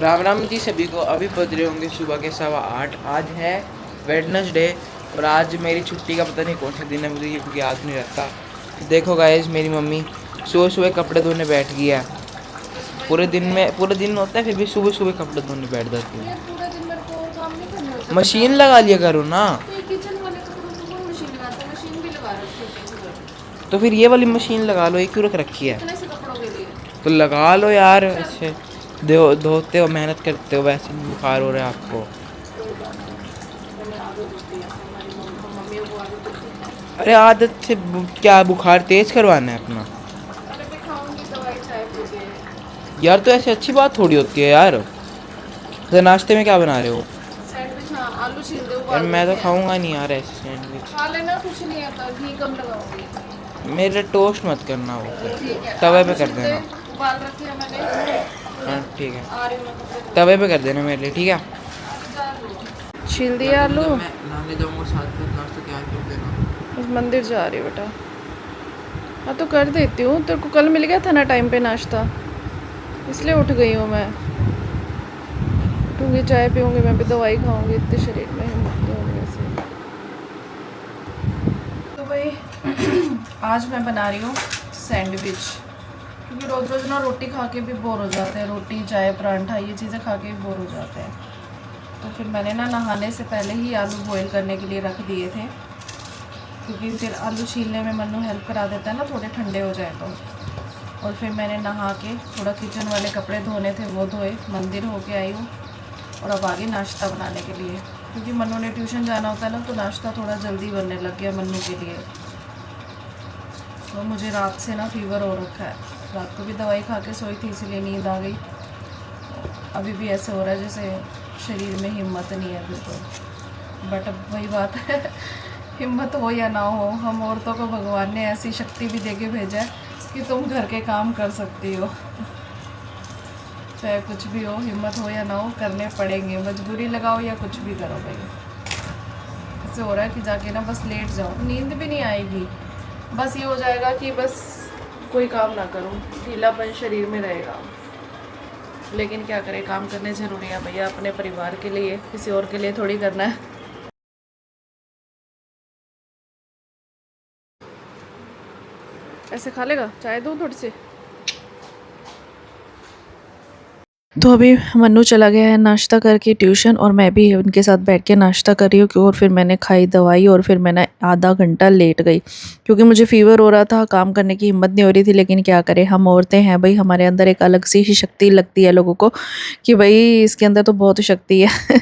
राम राम जी सभी को। अभी बज रहे होंगे सुबह के 8:15। आज है वेडनेसडे और आज मेरी छुट्टी का पता नहीं कौन सा दिन है, मुझे ये याद नहीं रहता। तो देखो गाइस, मेरी मम्मी सुबह सुबह कपड़े धोने बैठ गई है। पूरे दिन होता है, फिर भी सुबह सुबह कपड़े धोने बैठ जाती है। पूरा दिन मेरे को काम नहीं करना होता। मशीन लगा लिया करो ना। तो ये किचन वाले कपड़ों को कौन मशीन लगाता है? मशीन भी लगा रखी है। तो फिर ये वाली मशीन लगा लो, ये क्यों रख रखी है? इतने से कपड़ों के लिए तो लगा लो यार, ऐसे धोते हो, मेहनत करते हो, वैसे भी बुखार हो रहा है आपको। मैंने आदत होती है, हमारी मम्मियों को आदत होती है। अरे आदत से क्या बुखार तेज करवाना है अपना? अरे मैं खाऊंगी दवाई चाय पी के। यार तो ऐसे अच्छी बात थोड़ी होती है यार। तो नाश्ते में क्या बना रहे हो? सैंडविच, हाँ आलू छील दे यार उबाल मैं तो देते हैं। खाऊंगा नहीं यार ऐसे सैंडविच। खा लेना, कुछ नहीं आता, घी कम लगाऊंगी। मेरे टोस्ट मत करना वो, फिर ठीक है, तवे पे आलू कर छील दे देना। उबाल रखी है मैंने। हाँ ठीक है, आ रही हूँ मैं कपड़े तवे पे कर देना मेरे लिए, ठीक है? धो। छील दिया आलू। मैं नहाने जाऊंगा, साथ साथ नाश्ता तैयार कर देना। बस मंदिर जा रही बेटा। हाँ तो कर देती हूँ, तेरे को कल मिल गया था ना टाइम पे नाश्ता, इसलिए उठ गई हूँ मैं। उठूँगी, चाय पीऊँगी, मैं भी दवाई खाऊँगी, इतने शरीर में हिम्मत नहीं होगी वैसे। तो भाई आज मैं बना रही हूँ सैंडविच, क्योंकि रोज़ रोज़ ना रोटी खा के भी बोर हो जाते हैं। रोटी चाय परांठा ये चीज़ें खा के भी बोर हो जाते हैं। तो फिर मैंने ना नहाने से पहले ही आलू बॉईल करने के लिए रख दिए थे, क्योंकि फिर आलू छीलने में मन्नू हेल्प करा देता है ना, थोड़े ठंडे हो जाए तो। और फिर मैंने नहा के थोड़ा किचन वाले कपड़े धोने थे वो धोए, मंदिर होके आई हूँ और अब आगे नाश्ता बनाने के लिए, क्योंकि मन्नू ने ट्यूशन जाना होता है ना, तो नाश्ता थोड़ा जल्दी बनने लग गया मन्नू के लिए। तो मुझे रात से ना फीवर हो रखा है, रात को भी दवाई खा के सोई थी इसलिए नींद आ गई। अभी भी ऐसे हो रहा है जैसे शरीर में हिम्मत नहीं है बिल्कुल। बट अब वही बात है हिम्मत हो या ना हो, हम औरतों को भगवान ने ऐसी शक्ति भी दे के भेजा है कि तुम घर के काम कर सकती हो। चाहे कुछ भी हो, हिम्मत हो या ना हो, करने पड़ेंगे। मजबूरी लगाओ या कुछ भी करो भाई। ऐसे हो रहा है कि जाके ना बस लेट जाओ, नींद भी नहीं आएगी, बस ये हो जाएगा कि बस कोई काम ना करूं, ढीलापन शरीर में रहेगा। लेकिन क्या करें, काम करने ज़रूरी है भैया, अपने परिवार के लिए, किसी और के लिए थोड़ी करना है। ऐसे खा लेगा, चाय दूँ थोड़ी सी? तो अभी मन्नू चला गया है नाश्ता करके ट्यूशन, और मैं भी उनके साथ बैठ के नाश्ता कर रही हूँ। और फिर मैंने खाई दवाई और फिर मैंने आधा घंटा लेट गई, क्योंकि मुझे फ़ीवर हो रहा था, काम करने की हिम्मत नहीं हो रही थी। लेकिन क्या करें, हम औरतें हैं भाई, हमारे अंदर एक अलग सी ही शक्ति लगती है लोगों को कि भाई इसके अंदर तो बहुत शक्ति है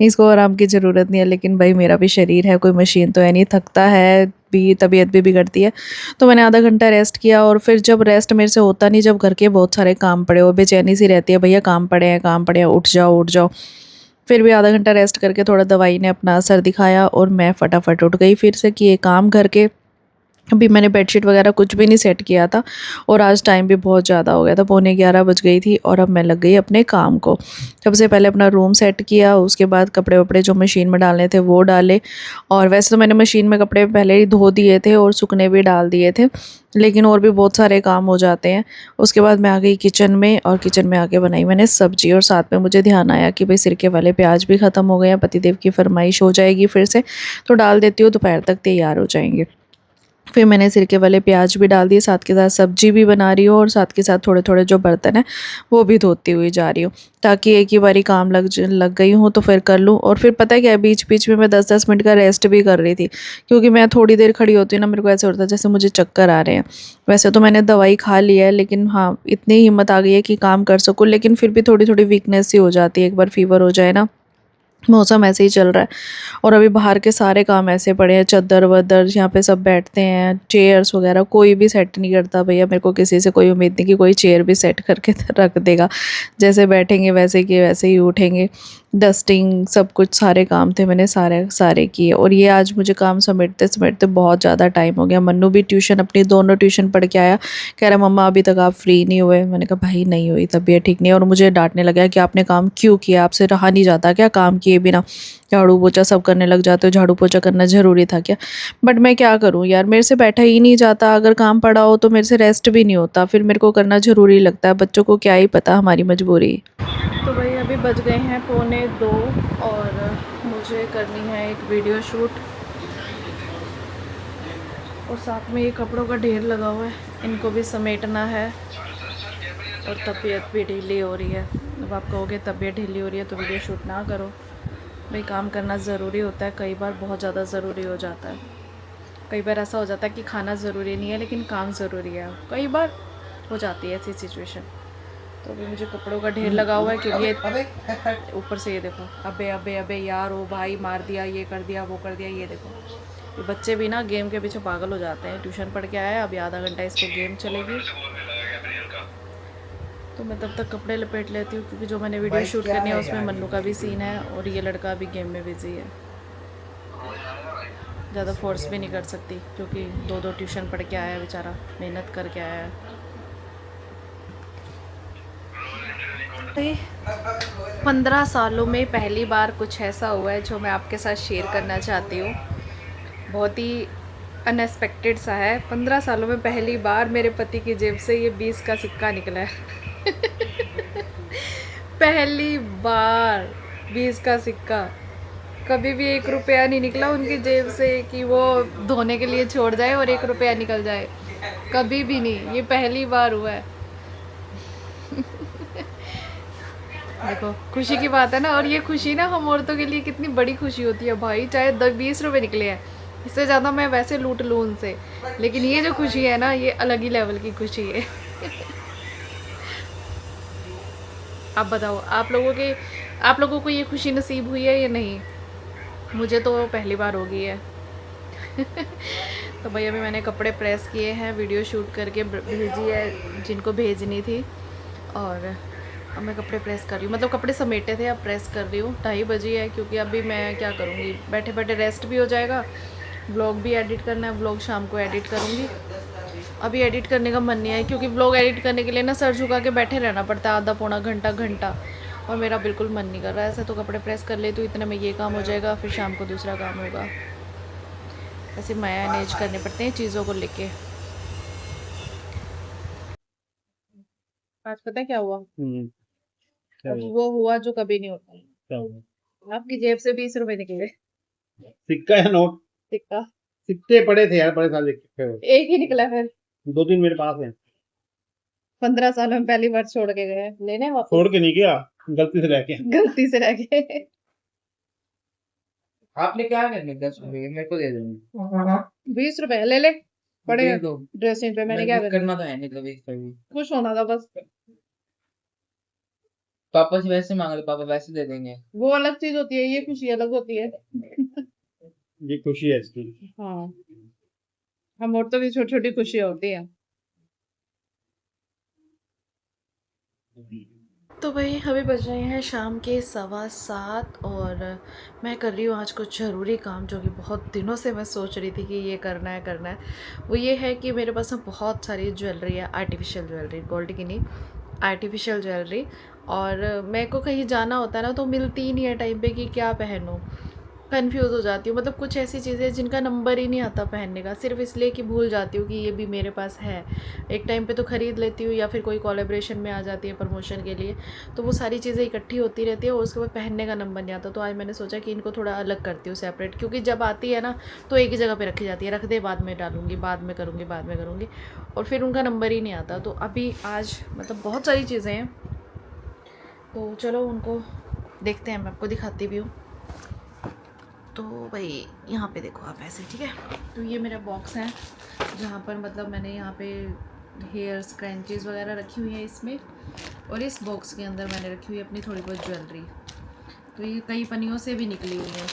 इसको आराम की ज़रूरत नहीं है। लेकिन भाई मेरा भी शरीर है, कोई मशीन तो है नहीं, थकता है भी, तबीयत भी बिगड़ती है। तो मैंने आधा घंटा रेस्ट किया, और फिर जब रेस्ट मेरे से होता नहीं, जब घर के बहुत सारे काम पड़े हो, बेचैनी सी रहती है भैया, काम पड़े हैं काम पड़े हैं, उठ जाओ उठ जाओ। फिर भी आधा घंटा रेस्ट करके थोड़ा दवाई ने अपना असर दिखाया और मैं फटाफट उठ गई फिर से, किए काम घर के। अभी मैंने बेडशीट वगैरह कुछ भी नहीं सेट किया था, और आज टाइम भी बहुत ज़्यादा हो गया था, 11:15 बज गई थी, और अब मैं लग गई अपने काम को। सबसे पहले अपना रूम सेट किया, उसके बाद कपड़े वपड़े जो मशीन में डालने थे वो डाले। और वैसे तो मैंने मशीन में कपड़े पहले ही धो दिए थे और सूखने भी डाल दिए थे, लेकिन और भी बहुत सारे काम हो जाते हैं। उसके बाद मैं आ गई किचन में, और किचन में आके बनाई मैंने सब्जी, और साथ में मुझे ध्यान आया कि भाई सिरके वाले प्याज भी ख़त्म हो गए हैं, पतिदेव की फरमाइश हो जाएगी फिर से, तो डाल देती हूँ, दोपहर तक तैयार हो जाएंगे। फिर मैंने सिरके वाले प्याज भी डाल दिए, साथ के साथ सब्जी भी बना रही हूँ, और साथ के साथ थोड़े थोड़े जो बर्तन हैं वो भी धोती हुई जा रही हूँ, ताकि एक ही बारी काम लग गई हूँ तो फिर कर लूँ। और फिर पता है क्या, बीच बीच में मैं 10-10 मिनट का रेस्ट भी कर रही थी, क्योंकि मैं थोड़ी देर खड़ी होती हूँ ना, मेरे को ऐसे होता है जैसे मुझे चक्कर आ रहे हैं। वैसे तो मैंने दवाई खा ली है, लेकिन हाँ इतनी हिम्मत आ गई है कि काम कर सकूँ, लेकिन फिर भी थोड़ी थोड़ी वीकनेस सी हो जाती है, एक बार फीवर हो जाए ना। मौसम ऐसे ही चल रहा है, और अभी बाहर के सारे काम ऐसे पड़े हैं, चादर वदर यहाँ पे सब बैठते हैं, चेयर्स वगैरह कोई भी सेट नहीं करता भैया। मेरे को किसी से कोई उम्मीद नहीं कि कोई चेयर भी सेट करके रख देगा, जैसे बैठेंगे वैसे के वैसे ही उठेंगे। डस्टिंग सब कुछ सारे काम थे, मैंने सारे सारे किए। और ये आज मुझे काम समेटते समेटते बहुत ज़्यादा टाइम हो गया। मन्नू भी ट्यूशन, अपनी दोनों ट्यूशन पढ़ के आया, कह रहा मम्मा अभी तक आप फ्री नहीं हुए। मैंने कहा भाई नहीं हुई, तबीयत ठीक नहीं है। और मुझे डांटने लगा कि आपने काम क्यों किया, आपसे रहा नहीं जाता क्या काम किए बिना? झाड़ू पोछा सब करने लग जाते हो, झाड़ू पोछा करना ज़रूरी था क्या? बट मैं क्या करूँ यार, मेरे से बैठा ही नहीं जाता, अगर काम पड़ा हो तो मेरे से रेस्ट भी नहीं होता, फिर मेरे को करना ज़रूरी लगता है। बच्चों को क्या ही पता हमारी मजबूरी। तो भाई अभी बज गए हैं 1:45 और मुझे करनी है एक वीडियो शूट और साथ में ये कपड़ों का ढेर लगा हुआ है, इनको भी समेटना है और तबीयत भी ढीली हो रही है। अब आप कहोगे तबीयत ढीली हो रही है तो वीडियो शूट ना करो, भाई काम करना ज़रूरी होता है, कई बार बहुत ज़्यादा ज़रूरी हो जाता है। कई बार ऐसा हो जाता है कि खाना ज़रूरी नहीं है लेकिन काम ज़रूरी है, कई बार हो जाती है ऐसी सिचुएशन। तो अभी मुझे कपड़ों का ढेर लगा हुआ है क्योंकि ये ऊपर से ये देखो, अबे अबे अबे यार, ओ भाई मार दिया, ये कर दिया, वो कर दिया, ये देखो। ये बच्चे भी ना गेम के पीछे पागल हो जाते हैं। ट्यूशन पढ़ के आया है, अभी आधा घंटा इसको गेम चलेगी, तो मैं तब तक कपड़े लपेट लेती हूँ क्योंकि जो मैंने वीडियो शूट करनी है उसमें मन्नू का भी सीन है और ये लड़का अभी गेम में बिजी है। ज़्यादा फोर्स भी नहीं कर सकती क्योंकि 2 ट्यूशन पढ़ के आया है बेचारा, मेहनत करके आया है। 15 सालों में पहली बार कुछ ऐसा हुआ है जो मैं आपके साथ शेयर करना चाहती हूँ। बहुत ही अनएक्सपेक्टेड सा है। 15 सालों में पहली बार मेरे पति की जेब से ये 20 का सिक्का निकला है। पहली बार 20 का सिक्का। कभी भी 1 रुपया नहीं निकला उनकी जेब से कि वो धोने के लिए छोड़ जाए और 1 रुपया निकल जाए, कभी भी नहीं, ये पहली बार हुआ है। देखो खुशी की बात है ना, और ये खुशी ना हम औरतों के लिए कितनी बड़ी खुशी होती है भाई, चाहे 20 रुपये निकले हैं, इससे ज़्यादा मैं वैसे लूट लूँ उनसे, लेकिन ये जो खुशी है ना ये अलग ही लेवल की खुशी है। आप बताओ आप लोगों को ये खुशी नसीब हुई है या नहीं? मुझे तो पहली बार हो गई है। तो भाई अभी मैंने कपड़े प्रेस किए हैं, वीडियो शूट करके भेजी है जिनको भेजनी थी, और अब मैं कपड़े प्रेस कर रही हूँ, मतलब कपड़े समेटे थे अब प्रेस कर रही हूँ। 2:30 बजी है क्योंकि अभी मैं क्या करूँगी, बैठे बैठे रेस्ट भी हो जाएगा, व्लॉग भी एडिट करना है, व्लॉग शाम को एडिट करूँगी। अभी एडिट करने का मन नहीं है क्योंकि व्लॉग एडिट करने के लिए ना सर झुका के बैठे रहना पड़ता है आधा पौना घंटा, और मेरा बिल्कुल मन नहीं कर रहा है। ऐसे तो कपड़े प्रेस कर ले तो इतने में ये काम हो जाएगा, फिर शाम को दूसरा काम होगा, ऐसे मैनेज करने पड़ते हैं चीज़ों को लेके। आज पता है क्या हुआ? क्या हुआ? वो हुआ जो कभी नहीं होता। क्या हुआ? आपकी जेब से 20 रुपए निकले। सिक्का या नोट? सिक्का सिक्के पड़े थे यार, बड़े सारे सिक्के। एक ही निकला फिर। 2-3 मेरे पास हैं। 15 साल में पहली बार छोड़ के गए, लेने वापस? छोड़ के नहीं गया, गलती से रह के। गलती से रह गए। आपने क्या करने 10 रुपये मेरे को दे देंगे। 20 रुपए ले ले, पड़े दे दो, ड्रेसिंग पे, मैंने क्या करना? करना तो है नहीं कभी कभी। खुश होना था बस। पापा से वैसे मांग लो, पापा वैसे दे देंगे। वो अलग चीज होती है, ये खुशी अलग होती है। ये खुशी है इसकी। हाँ, हम औरतों की छोटी छोटी खुशी होती है। तो भाई अभी बज रहे हैं शाम के 7:15 और मैं कर रही हूँ आज कुछ ज़रूरी काम जो कि बहुत दिनों से मैं सोच रही थी कि ये करना है। वो ये है कि मेरे पास ना बहुत सारी ज्वेलरी है, आर्टिफिशियल ज्वेलरी, गोल्ड की नहीं, आर्टिफिशियल ज्वेलरी, और मेरे को कहीं जाना होता है ना तो मिलती ही नहीं है टाइम पे कि क्या पहनूं, कंफ्यूज हो जाती हूँ। मतलब कुछ ऐसी चीज़ें हैं जिनका नंबर ही नहीं आता पहनने का, सिर्फ इसलिए कि भूल जाती हूँ कि ये भी मेरे पास है। एक टाइम पे तो ख़रीद लेती हूँ या फिर कोई कोलैबोरेशन में आ जाती है प्रमोशन के लिए, तो वो सारी चीज़ें इकट्ठी होती रहती है और उसके बाद पहनने का नंबर नहीं आता। तो आज मैंने सोचा कि इनको थोड़ा अलग करती हूँ, सेपरेट, क्योंकि जब आती है ना तो एक ही जगह पर रखी जाती है, रख दे बाद में डालूँगी, बाद में करूँगी, और फिर उनका नंबर ही नहीं आता। तो अभी आज मतलब बहुत सारी चीज़ें हैं, तो चलो उनको देखते हैं, मैं आपको दिखाती भी हूँ। तो भाई यहाँ पे देखो आप ऐसे, ठीक है, तो ये मेरा बॉक्स है जहाँ पर मतलब मैंने यहाँ पे हेयर स्क्रंचीज़ वगैरह रखी हुई है इसमें, और इस बॉक्स के अंदर मैंने रखी हुई है अपनी थोड़ी बहुत ज्वेलरी। तो ये कई पन्नियों से भी निकली हुई है।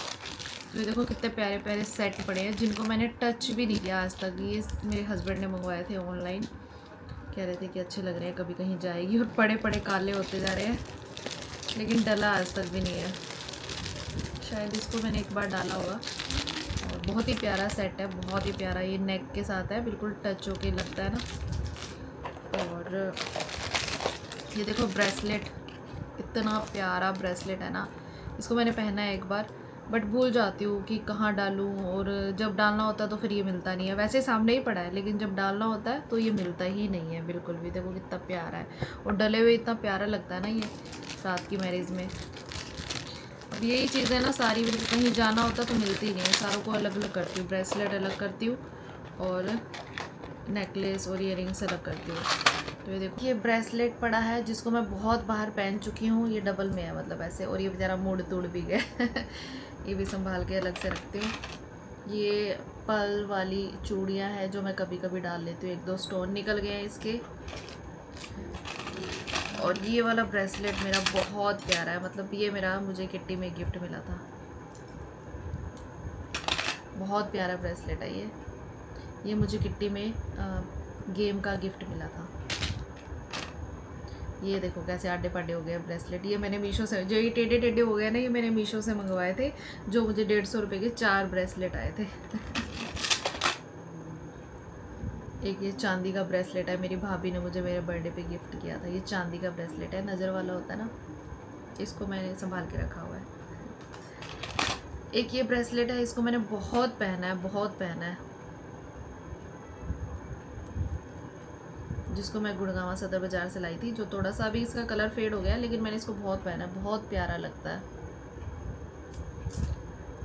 तो ये देखो कितने प्यारे प्यारे सेट पड़े हैं जिनको मैंने टच भी नहीं किया आज तक। ये मेरे हस्बैंड ने मंगवाए थे ऑनलाइन, कह रहे थे कि अच्छे लग रहे हैं, कभी कहीं जाएगी, और पड़े पड़े काले होते जा रहे हैं, लेकिन डला आज तक भी नहीं है। शायद इसको मैंने एक बार डाला होगा, और बहुत ही प्यारा सेट है, बहुत ही प्यारा। ये नेक के साथ है, बिल्कुल टच होके लगता है ना। और ये देखो ब्रेसलेट, इतना प्यारा ब्रेसलेट है ना, इसको मैंने पहना है एक बार, बट भूल जाती हूँ कि कहाँ डालूँ, और जब डालना होता है तो फिर ये मिलता नहीं है। वैसे सामने ही पड़ा है लेकिन जब डालना होता है तो ये मिलता ही नहीं है बिल्कुल भी। देखो कितना प्यारा है, और डले हुए इतना प्यारा लगता है ना ये। रात की मैरिज में। अब यही चीज़ें ना सारी कहीं जाना होता तो मिलती नहीं है, सारों को अलग अलग करती हूँ। ब्रेसलेट अलग करती हूँ और नेकलेस और ईयरिंग्स अलग करती हूँ। तो ये देखो, ये ब्रेसलेट पड़ा है जिसको मैं बहुत बाहर पहन चुकी हूँ, ये डबल में है मतलब ऐसे, और ये बेचारा मुड़ तुड़ भी गया ये भी संभाल के अलग से रखती हूँ। ये पर्ल वाली चूड़ियाँ हैं जो मैं कभी कभी डाल लेती हूँ, 1-2 स्टोन निकल गए हैं इसके। और ये वाला ब्रेसलेट मेरा बहुत प्यारा है, मतलब ये मेरा मुझे किट्टी में गिफ्ट मिला था। बहुत प्यारा ब्रेसलेट है ये मुझे किट्टी में गेम का गिफ्ट मिला था। ये देखो कैसे आडे पाडे हो गए ब्रेसलेट। ये मैंने मीशो से, जो ये टेढ़े टेढ़े हो गए ना, ये मैंने मीशो से मंगवाए थे, जो मुझे 150 रुपये के 4 ब्रेसलेट आए थे एक ये चांदी का ब्रेसलेट है, मेरी भाभी ने मुझे मेरे बर्थडे पे गिफ्ट किया था। ये चांदी का ब्रेसलेट है, नज़र वाला होता है ना, इसको मैंने संभाल के रखा हुआ है। एक ये ब्रेसलेट है, इसको मैंने बहुत पहना है, बहुत पहना है, जिसको मैं गुड़गांव सदर बाज़ार से लाई थी, जो थोड़ा सा अभी इसका कलर फेड हो गया, लेकिन मैंने इसको बहुत पहना है, बहुत प्यारा लगता है।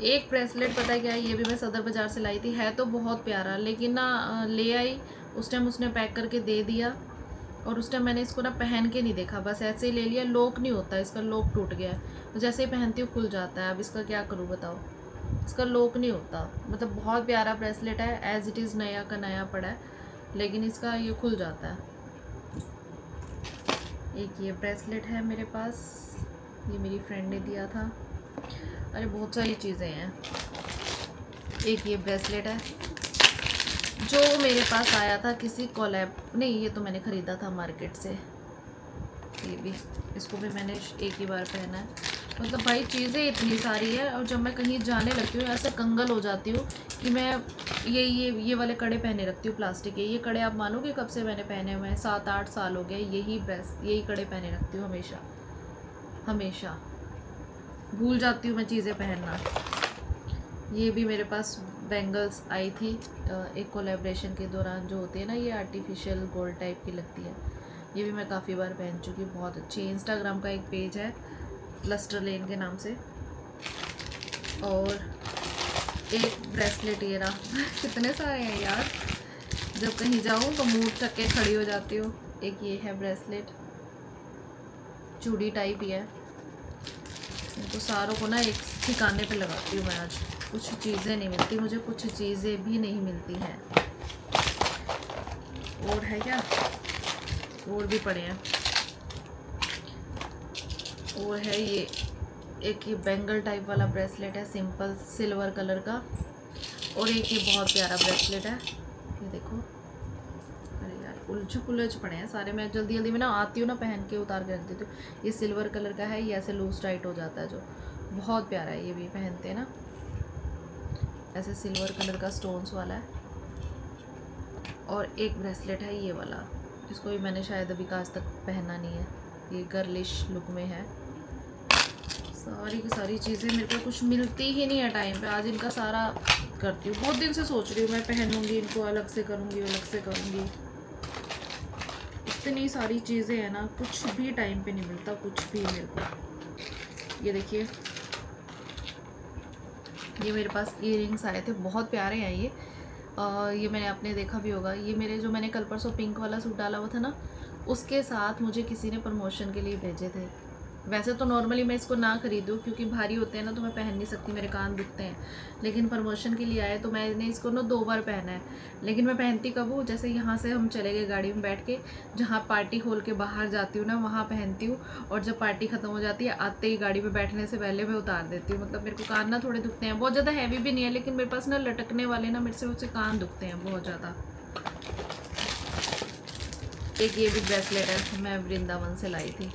एक ब्रेसलेट पता है क्या है, ये भी मैं सदर बाज़ार से लाई थी, है तो बहुत प्यारा, लेकिन ना ले आई उस टाइम उसने पैक करके दे दिया, और उस टाइम मैंने इसको ना पहन के नहीं देखा, बस ऐसे ही ले लिया। लॉक नहीं होता इसका, लॉक टूट गया है, जैसे ही पहनती हूँ खुल जाता है। अब इसका क्या करूँ बताओ, इसका लॉक नहीं होता। मतलब बहुत प्यारा ब्रेसलेट है, एज इट इज़ नया का नया पड़ा है, लेकिन इसका ये खुल जाता है। एक ये ब्रेसलेट है मेरे पास, ये मेरी फ्रेंड ने दिया था। अरे बहुत सारी चीज़ें हैं। एक ये ब्रेसलेट है जो मेरे पास आया था किसी कोलैब, नहीं ये तो मैंने ख़रीदा था मार्केट से। ये भी, इसको भी मैंने एक ही बार पहना है। मतलब भाई चीज़ें इतनी सारी है, और जब मैं कहीं जाने लगती हूँ ऐसे कंगल हो जाती हूँ कि मैं ये वाले कड़े पहने रखती हूँ प्लास्टिक के। ये कड़े आप मानोगे कब से मैंने पहने हुए हैं, 7-8 साल हो गए। यही कड़े पहने रखती हूँ हमेशा हमेशा। भूल जाती हूँ मैं चीज़ें पहनना। ये भी मेरे पास बैंगल्स आई थी एक कोलैबोरेशन के दौरान, जो होती है ना, ये आर्टिफिशियल गोल्ड टाइप की लगती है। ये भी मैं काफ़ी बार पहन चुकी, बहुत अच्छी। इंस्टाग्राम का एक पेज है लस्टर लेन के नाम से। और एक ब्रेसलेट ये रहा कितने सारे हैं यार, जब कहीं जाऊँ तो मुँह ढक के खड़ी हो जाती हूँ। एक ये है ब्रेसलेट, चूड़ी टाइप ही है। तो सारों को ना एक ठिकाने पे लगाती हूँ मैं आज। कुछ चीज़ें नहीं मिलती मुझे, कुछ चीज़ें भी नहीं मिलती हैं। और है क्या, और भी पड़े हैं। और है ये एक ये बैंगल टाइप वाला ब्रेसलेट है, सिंपल सिल्वर कलर का। और एक ये बहुत प्यारा ब्रेसलेट है, ये देखो। अरे यार उलझ पड़े हैं सारे, मैं जल्दी जल्दी में ना आती हूँ ना पहन के उतार के रख देती हूँ। ये सिल्वर कलर का है, ये ऐसे लूज टाइट हो जाता है, जो बहुत प्यारा है। ये भी पहनते हैं ना ऐसे, सिल्वर कलर का स्टोन्स वाला है। और एक ब्रेसलेट है ये वाला, जिसको भी मैंने शायद अभी आज तक पहना नहीं है। ये गर्लिश लुक में है। सारी की सारी चीज़ें मेरे को कुछ मिलती ही नहीं है टाइम पे। आज इनका सारा करती हूँ, बहुत दिन से सोच रही हूँ मैं पहनूंगी इनको, अलग से करूँगी, अलग से करूँगी। इतनी सारी चीज़ें हैं ना, कुछ भी टाइम पे नहीं मिलता, कुछ भी मेरे को। ये देखिए, ये मेरे पास ईयरिंग्स आए थे, बहुत प्यारे हैं ये। ये मैंने आपने देखा भी होगा, ये मेरे जो मैंने कल परसों पिंक वाला सूट डाला हुआ था ना, उसके साथ मुझे किसी ने प्रमोशन के लिए भेजे थे। वैसे तो नॉर्मली मैं इसको ना खरीदूँ क्योंकि भारी होते हैं ना, तो मैं पहन नहीं सकती, मेरे कान दुखते हैं। लेकिन प्रमोशन के लिए आए तो मैंने इसको ना 2 बार पहना है। लेकिन मैं पहनती कब हूँ, जैसे यहाँ से हम चले गए गाड़ी में बैठ के, जहाँ पार्टी हॉल के बाहर जाती हूँ ना, वहाँ पहनती हूँ। और जब पार्टी ख़त्म हो जाती है, आते ही गाड़ी में बैठने से पहले मैं उतार देती हूँ। मतलब मेरे को कान ना थोड़े दुखते हैं, बहुत ज़्यादा हैवी भी नहीं है, लेकिन मेरे पास ना लटकने वाले ना मेरे से उससे कान दुखते हैं बहुत ज़्यादा। एक ये भी ब्रेसलेट है, मैं वृंदावन से लाई थी।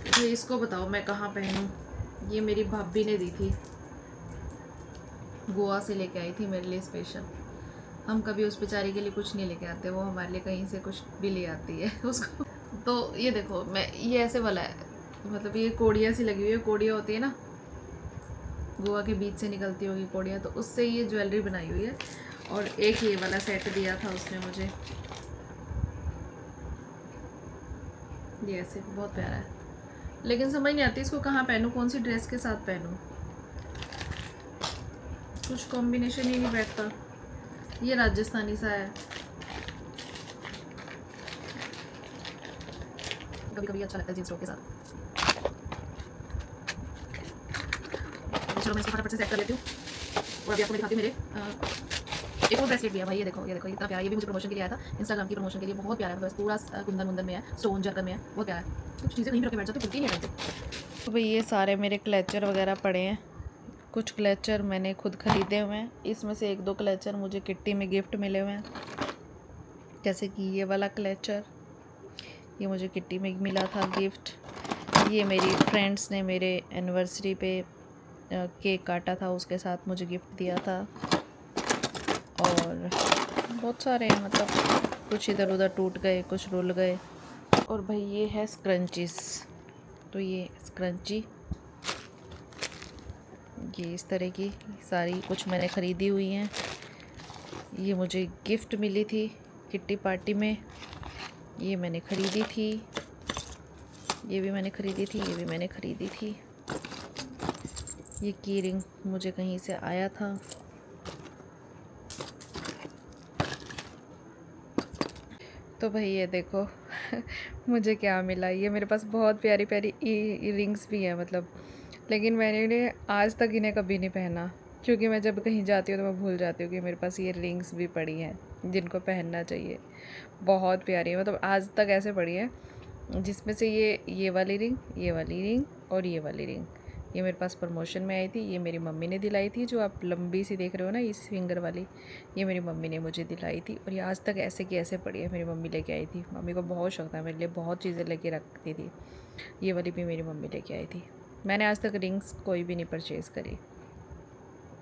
तो इसको बताओ मैं कहाँ पहनूं। ये मेरी भाभी ने दी थी, गोवा से लेके आई थी मेरे लिए स्पेशल। हम कभी उस बेचारी के लिए कुछ नहीं लेके आते, वो हमारे लिए कहीं से कुछ भी ले आती है उसको। तो ये देखो, मैं ये ऐसे वाला है, मतलब ये कोड़ियाँ सी लगी हुई है, कोड़ियाँ होती है ना, गोवा के बीच से निकलती होगी कोड़ियाँ, तो उससे ये ज्वेलरी बनाई हुई है। और एक ये वाला सेट दिया था उसने मुझे, ये ऐसे बहुत प्यारा है, लेकिन समझ नहीं आती इसको कहाँ पहनूं, कौन सी ड्रेस के साथ पहनूं, कुछ कॉम्बिनेशन ही नहीं बैठता। ये राजस्थानी सा है, कभी कभी अच्छा लगता है जींस टॉप के साथ। चलो मैं इसको फटाफट से सेट कर लेती हूँ और अभी आपको दिखाती हूँ मेरे एक और ब्रेसलेट भी है भाई। ये देखो इतना प्यारा, ये भी मुझे प्रमोशन के लिए आया था, इंस्टाग्राम की प्रमोशन के लिए। बहुत प्यारा है, बस पूरा कुंदन मुंदन में है, स्टोन जरकन में है, बहुत प्यारा है। कुछ चीज़ें कहीं भी रख के बैठ जाते खुलती नहीं रहती। तो भाई ये सारे मेरे क्लेचर वगैरह पड़े हैं, कुछ क्लेचर मैंने खुद खरीदे हुए हैं, इसमें से 1-2 क्लेचर मुझे किट्टी में गिफ्ट मिले हुए हैं। जैसे कि ये वाला क्लेचर, ये मुझे किट्टी में मिला था गिफ्ट। ये मेरी फ्रेंड्स ने मेरे एनिवर्सरी पे केक काटा था, उसके साथ मुझे गिफ्ट दिया था। और बहुत सारे हैं, मतलब कुछ इधर उधर टूट गए, कुछ रुल गए। और भाई ये है स्क्रंचीज, तो ये स्क्रंची, ये इस तरह की सारी कुछ मैंने ख़रीदी हुई हैं। ये मुझे गिफ्ट मिली थी किट्टी पार्टी में, ये मैंने ख़रीदी थी, ये भी मैंने ख़रीदी थी, ये भी मैंने ख़रीदी थी। ये की रिंग मुझे कहीं से आया था। तो भाई ये देखो मुझे क्या मिला। ये मेरे पास बहुत प्यारी प्यारी रिंग्स भी हैं, मतलब, लेकिन मैंने इन्हें आज तक इन्हें कभी नहीं पहना, क्योंकि मैं जब कहीं जाती हूँ तो मैं भूल जाती हूँ कि मेरे पास ये रिंग्स भी पड़ी हैं जिनको पहनना चाहिए। बहुत प्यारी है, मतलब आज तक ऐसे पड़ी है, जिसमें से ये वाली रिंग, ये वाली रिंग और ये वाली रिंग, ये मेरे पास प्रमोशन में आई थी। ये मेरी मम्मी ने दिलाई थी, जो आप लंबी सी देख रहे हो ना, इस फिंगर वाली, ये मेरी मम्मी ने मुझे दिलाई थी। और ये आज तक ऐसे की ऐसे पड़ी है, मेरी मम्मी लेके आई थी। मम्मी को बहुत शौक था, मेरे लिए बहुत चीज़ें लेके रखती थी। ये वाली भी मेरी मम्मी लेके आई थी। मैंने आज तक रिंग्स कोई भी नहीं परचेज़ करी,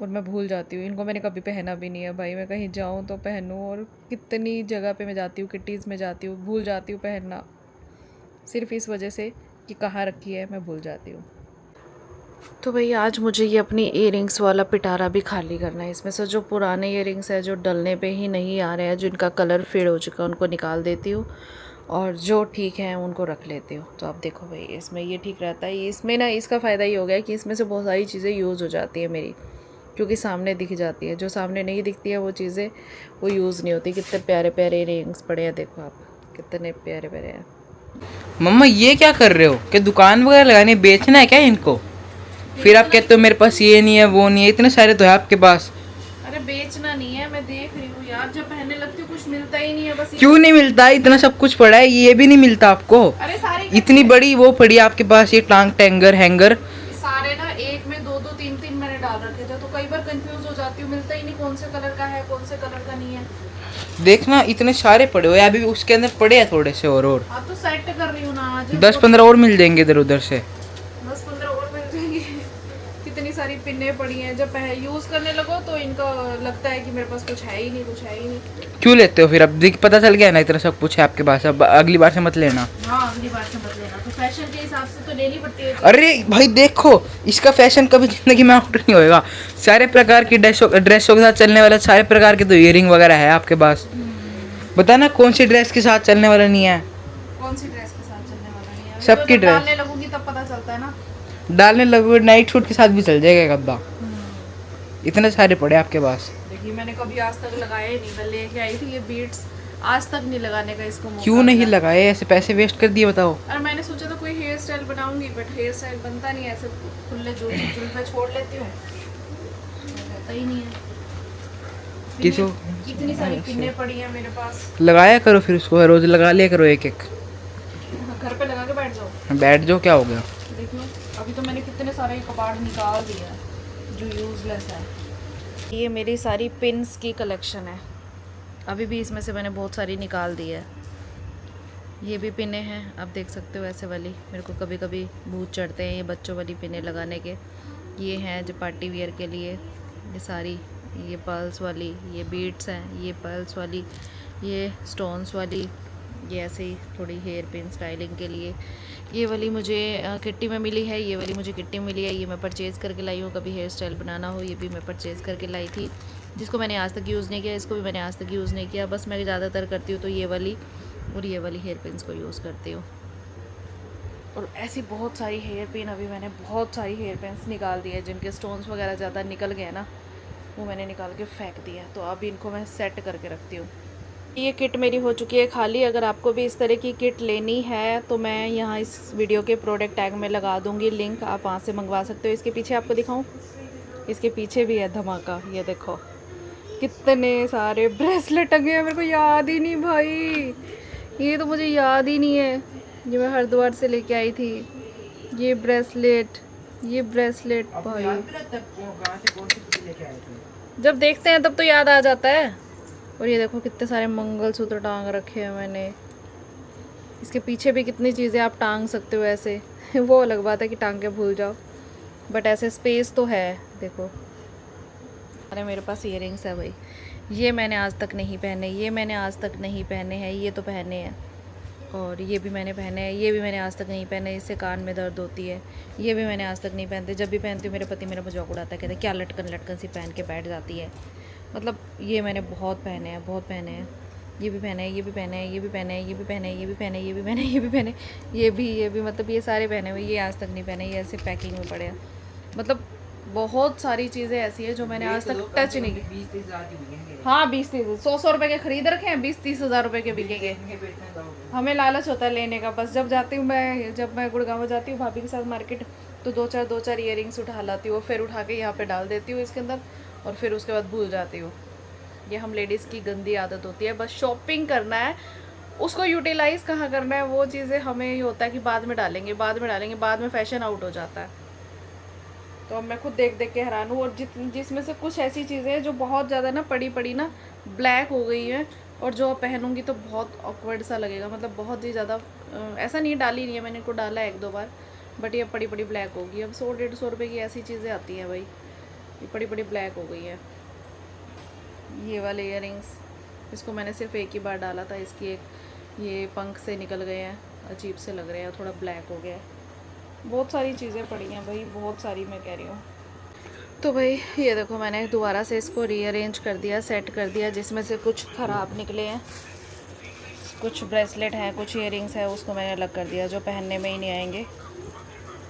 और मैं भूल जाती हूँ, इनको मैंने कभी पहना भी नहीं है भाई। मैं कहीं जाऊँ तो पहनूँ, और कितनी जगह पे मैं जाती हूँ, किट्टीज़ में जाती हूँ, भूल जाती हूँ पहनना, सिर्फ इस वजह से कि कहाँ रखी है मैं भूल जाती हूँ। तो भाई आज मुझे ये अपनी इयररिंग्स वाला पिटारा भी खाली करना है। इसमें से जो पुराने इयररिंग्स है, जो डलने पे ही नहीं आ रहे हैं, जिनका कलर फेड हो चुका है, उनको निकाल देती हूँ, और जो ठीक है उनको रख लेती हूँ। तो आप देखो भाई, इसमें ये ठीक रहता है। इसमें ना इसका फ़ायदा ये हो गया कि इसमें से बहुत सारी चीज़ें यूज़ हो जाती है मेरी, क्योंकि सामने दिख जाती है। जो सामने नहीं दिखती है वो चीज़ें वो यूज़ नहीं होती। कितने प्यारे प्यारे इयररिंग्स पड़े हैं, देखो आप कितने प्यारे प्यारे हैं। मम्मा ये क्या कर रहे हो, कि दुकान वगैरह लगाने बेचना है क्या इनको? फिर आप कहते हो मेरे पास ये नहीं है वो नहीं है, इतने सारे तो है आपके पास। अरे बेचना नहीं है, मैं देख रही हूँ यार, जब पहनने लगती हूँ कुछ मिलता ही नहीं है बस। क्यों नहीं मिलता? इतना सब कुछ पड़ा है, ये भी नहीं मिलता आपको? अरे सारे इतनी बड़ी वो पड़ी है आपके पास, ये टांग टेंगर हैंगर सारे ना एक में 2-2 3-3 मैंने डाल रखे थे, तो कई बार कंफ्यूज हो जाती हूँ, मिलता ही नहीं कौन से कलर का है कौन से कलर का नहीं है। देखना इतने सारे पड़े हुए, अभी उसके अंदर पड़े हैं थोड़े से, और अब तो सेट कर रही हूँ ना आज। 10-15 और मिल जाएंगे इधर उधर से। 10-15 और मिल जाएंगे। कितनी सारी पिन्ने पड़ी हैं, जब यूज़ करने लगो तो इनका लगता है कि मेरे पास कुछ है ही नहीं, कुछ है ही नहीं। क्यों लेते हो फिर? अब पता चल गया ना इतना सब कुछ है आपके पास, अब अगली बार से मत लेना। हाँ अगली बार से मत लेना, तो फैशन के हिसाब से तो लेनी पड़ती है। अरे भाई देखो, इसका फैशन कभी जिंदगी में आउट नहीं होएगा। सारे प्रकार की ड्रेसों के साथ चलने वाला, सारे प्रकार के तो इयरिंग वगैरह है आपके पास। बता ना कौन सी ड्रेस के साथ चलने वाला नहीं है? कौन सी ड्रेस के साथ चलने वाला नहीं है? सबकी जब ड्रेस डालने लगूंगी तब पता चलता है ना। डालने लगोगे नाइट सूट के साथ भी चल जाएगा गद्दा। इतने सारे पड़े आपके पास। देखिए मैंने कभी आज तक लगाए नहीं, मैं लेके आई थी ये बीट्स, आज तक नहीं लगाने का इसको मौका क्यों नहीं मिला। लगाए? ऐसे पैसे वेस्ट कर दिए, बताओ। और मैंने सोचा था कोई हेयर स्टाइल बनाऊंगी, बट हेयर स्टाइल बनता नहीं है, ऐसे खुले जुल्फे छोड़ लेती हूँ, होता ही नहीं है। किसो इतनी सारी पिन्ने पड़ी हैं मेरे पास। लगाया करो फिर उसको, रोज लगा लिया करो एक एक। घर पे लगा के बैठ जाओ। बैठ जाओ, क्या हो गया? देख लो, अभी तो मैंने कितने सारे कबाड़ निकाल दिया जो यूज़लेस है। ये मेरी सारी पिन्स की कलेक्शन है, अभी भी इसमें से मैंने बहुत सारी निकाल दी है। ये भी पिने हैं, आप देख सकते हो ऐसे वाली, मेरे को कभी कभी भूत चढ़ते हैं ये बच्चों वाली पिने लगाने के। ये हैं जो पार्टी वियर के लिए, ये सारी, ये पर्ल्स वाली, ये बीट्स हैं, ये पर्ल्स वाली, ये स्टोन्स वाली, ये ऐसे ही थोड़ी हेयर पिन स्टाइलिंग के लिए। ये वाली मुझे किट्टी में मिली है, ये वाली मुझे किट्टी में मिली है, ये मैं परचेज़ करके लाई हूँ। कभी हेयर स्टाइल बनाना हो, ये भी मैं परचेज़ करके लाई थी, जिसको मैंने आज तक यूज़ नहीं किया, इसको भी मैंने आज तक यूज़ नहीं किया। बस मैं ज़्यादातर करती हूँ तो ये वाली और ये वाली हेयर पिन्स को यूज़ करती हूँ। और ऐसी बहुत सारी हेयर पिन, अभी मैंने बहुत सारी हेयर पिन्स निकाल दी है जिनके स्टोन्स वगैरह ज़्यादा निकल गए ना, वो मैंने निकाल के फेंक दिया है। तो अब इनको मैं सेट करके रखती हूँ। ये किट मेरी हो चुकी है खाली। अगर आपको भी इस तरह की किट लेनी है तो मैं यहाँ इस वीडियो के प्रोडक्ट टैग में लगा दूँगी लिंक, आप वहाँ से मंगवा सकते हो। इसके पीछे आपको दिखाऊँ, इसके पीछे भी है धमाका, ये देखो कितने सारे ब्रेसलेट टंगे हैं। मेरे को याद ही नहीं भाई, ये तो मुझे याद ही नहीं है, ये मैं हरिद्वार से लेके आई थी। ये ब्रेसलेट भाई, जब देखते हैं तब तो याद आ जाता है। और ये देखो कितने सारे मंगलसूत्र टांग रखे हैं मैंने। इसके पीछे भी कितनी चीज़ें आप टांग सकते हो ऐसे वो अलग बात है कि टांग के भूल जाओ, बट ऐसे स्पेस तो है। देखो अरे मेरे पास इयररिंग्स है भाई, ये मैंने आज तक नहीं पहने, ये मैंने आज तक नहीं पहने हैं, ये तो पहने हैं। और ये भी मैंने पहने हैं, ये भी मैंने आज तक नहीं पहने, इससे कान में दर्द होती है। ये भी मैंने आज तक नहीं पहनते, जब भी पहनती हूँ मेरे पति मेरा मजाक उड़ाता है, कहते क्या लटकन सी पहन के बैठ जाती है। मतलब ये मैंने बहुत पहने हैं, बहुत पहने हैं। ये भी पहने हैं, ये भी पहने हैं, ये भी पहने हैं, ये भी पहने हैं, ये भी पहने, ये भी पहने, ये भी पहने, ये भी मतलब ये सारे पहने हुए। ये आज तक नहीं पहने, ये ऐसे पैकिंग में पड़े हैं। मतलब बहुत सारी चीज़ें ऐसी हैं जो मैंने आज तक टच नहीं की। 20-30 हज़ार की बिकेंगे। हाँ 20-30, 100 रुपये के खरीद रखे हैं, 20-30 हज़ार रुपये के बिकेंगे। हमें लालच होता है लेने का, बस जब जाती हूँ मैं, जब मैं गुड़गांव जाती हूँ भाभी के साथ मार्केट, तो दो चार ईयरिंग्स उठा लाती हूँ, फिर उठा के यहाँ पे डाल देती हूँ इसके अंदर, और फिर उसके बाद भूल जाती हूँ। ये हम लेडीज़ की गंदी आदत होती है, बस शॉपिंग करना है, उसको यूटिलाइज़ कहाँ करना है, वो चीज़ें हमें ये होता है कि बाद में डालेंगे, बाद में फ़ैशन आउट हो जाता है। तो अब मैं खुद देख देख के हैरान हूँ। और जिसमें से कुछ ऐसी चीज़ें हैं जो बहुत ज़्यादा ना पड़ी ना ब्लैक हो गई हैं, और जो पहनूंगी तो बहुत ऑकवर्ड सा लगेगा। मतलब बहुत ही ज़्यादा ऐसा नहीं, डाली नहीं है मैंने, इनको डाला है 1-2 बार, बट ये पड़ी ब्लैक होगी। अब 100-150 रुपये की ऐसी चीज़ें आती हैं भाई, ये पड़ी ब्लैक हो गई है। ये वाले इयररिंग्स, इसको मैंने सिर्फ एक ही बार डाला था, इसकी एक ये पंख से निकल गए हैं, अजीब से लग रहे हैं, थोड़ा ब्लैक हो गया है। बहुत सारी चीज़ें पड़ी हैं भाई, बहुत सारी, मैं कह रही हूँ। तो भाई ये देखो मैंने दोबारा से इसको रीअरेंज कर दिया, सेट कर दिया, जिसमें से कुछ ख़राब निकले हैं, कुछ ब्रेसलेट हैं, कुछ इयररिंग्स है, उसको मैंने अलग कर दिया जो पहनने में ही नहीं आएंगे,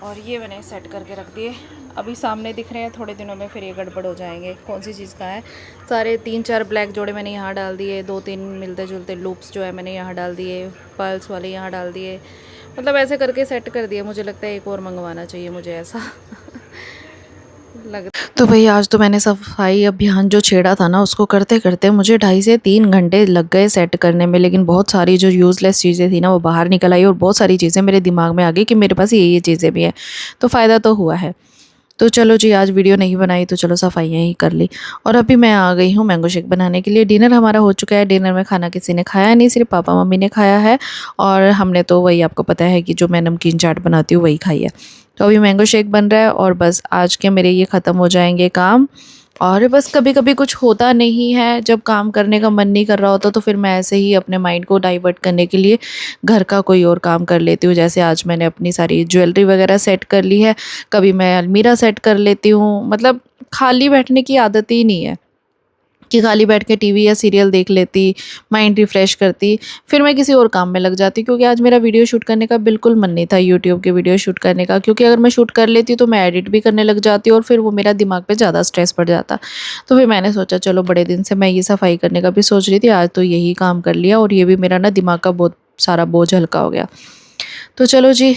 और ये मैंने सेट करके रख दिए। अभी सामने दिख रहे हैं, थोड़े दिनों में फिर ये गड़बड़ हो जाएंगे। कौन सी चीज़ का है, सारे 3-4 ब्लैक जोड़े मैंने यहाँ डाल दिए, 2-3 मिलते जुलते लूप्स जो है मैंने यहाँ डाल दिए, पर्ल्स वाले यहाँ डाल दिए, मतलब ऐसे करके सेट कर दिया। मुझे लगता है एक और मंगवाना चाहिए मुझे, ऐसा लग। तो भाई आज तो मैंने सफाई अभियान जो छेड़ा था ना, उसको करते करते मुझे 2.5 से 3 घंटे लग गए सेट करने में। लेकिन बहुत सारी जो यूज़लेस चीज़ें थी ना वो बाहर निकल आई, और बहुत सारी चीज़ें मेरे दिमाग में आ गई कि मेरे पास ये चीज़ें भी हैं, तो फ़ायदा तो हुआ है। तो चलो जी, आज वीडियो नहीं बनाई तो चलो सफाइयाँ ही कर ली। और अभी मैं आ गई हूँ मैंगो शेक बनाने के लिए। डिनर हमारा हो चुका है, डिनर में खाना किसी ने खाया नहीं, सिर्फ पापा मम्मी ने खाया है, और हमने तो वही, आपको पता है कि जो मैं नमकीन चाट बनाती हूँ वही खाई है। तो अभी मैंगो शेक बन रहा है, और बस आज के मेरे ये ख़त्म हो जाएंगे काम। और बस कभी कभी कुछ होता नहीं है, जब काम करने का मन नहीं कर रहा होता तो फिर मैं ऐसे ही अपने माइंड को डाइवर्ट करने के लिए घर का कोई और काम कर लेती हूँ। जैसे आज मैंने अपनी सारी ज्वेलरी वगैरह सेट कर ली है, कभी मैं अलमीरा सेट कर लेती हूँ। मतलब खाली बैठने की आदत ही नहीं है कि खाली बैठ के टीवी या सीरियल देख लेती, माइंड रिफ़्रेश करती, फिर मैं किसी और काम में लग जाती। क्योंकि आज मेरा वीडियो शूट करने का बिल्कुल मन नहीं था, यूट्यूब के वीडियो शूट करने का, क्योंकि अगर मैं शूट कर लेती तो मैं एडिट भी करने लग जाती, और फिर वो मेरा दिमाग पे ज़्यादा स्ट्रेस पड़ जाता। तो फिर मैंने सोचा चलो, बड़े दिन से मैं ये सफाई करने का भी सोच रही थी, आज तो यही काम कर लिया, और ये भी मेरा ना दिमाग का बहुत सारा बोझ हल्का हो गया। तो चलो जी,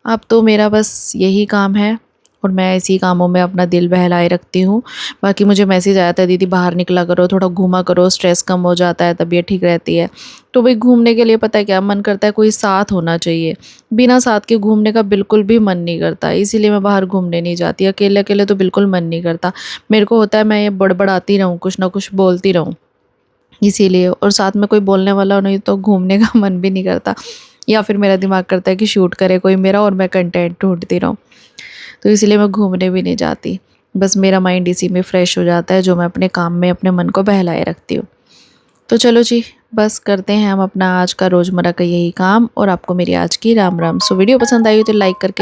अब तो मेरा बस यही काम है, और मैं इसी कामों में अपना दिल बहलाए रखती हूँ। बाकी मुझे मैसेज आया था, दीदी बाहर निकला करो, थोड़ा घूमा करो, स्ट्रेस कम हो जाता है, तबीयत ठीक रहती है। तो भाई घूमने के लिए पता है क्या मन करता है, कोई साथ होना चाहिए। बिना साथ के घूमने का बिल्कुल भी मन नहीं करता, इसीलिए मैं बाहर घूमने नहीं जाती। अकेले अकेले तो बिल्कुल मन नहीं करता, मेरे को होता है मैं ये बड़बड़ाती रहूँ, कुछ ना कुछ बोलती रहूँ, इसीलिए। और साथ में कोई बोलने वाला नहीं तो घूमने का मन भी नहीं करता, या फिर मेरा दिमाग करता है कि शूट करे कोई मेरा और मैं कंटेंट ढूंढती रहूँ। तो इसीलिए मैं घूमने भी नहीं जाती, बस मेरा माइंड इसी में फ़्रेश हो जाता है, जो मैं अपने काम में अपने मन को बहलाए रखती हूँ। तो चलो जी, बस करते हैं हम अपना आज का रोज़मर्रा का यही काम, और आपको मेरी आज की राम राम। सो वीडियो पसंद आई हो तो लाइक करके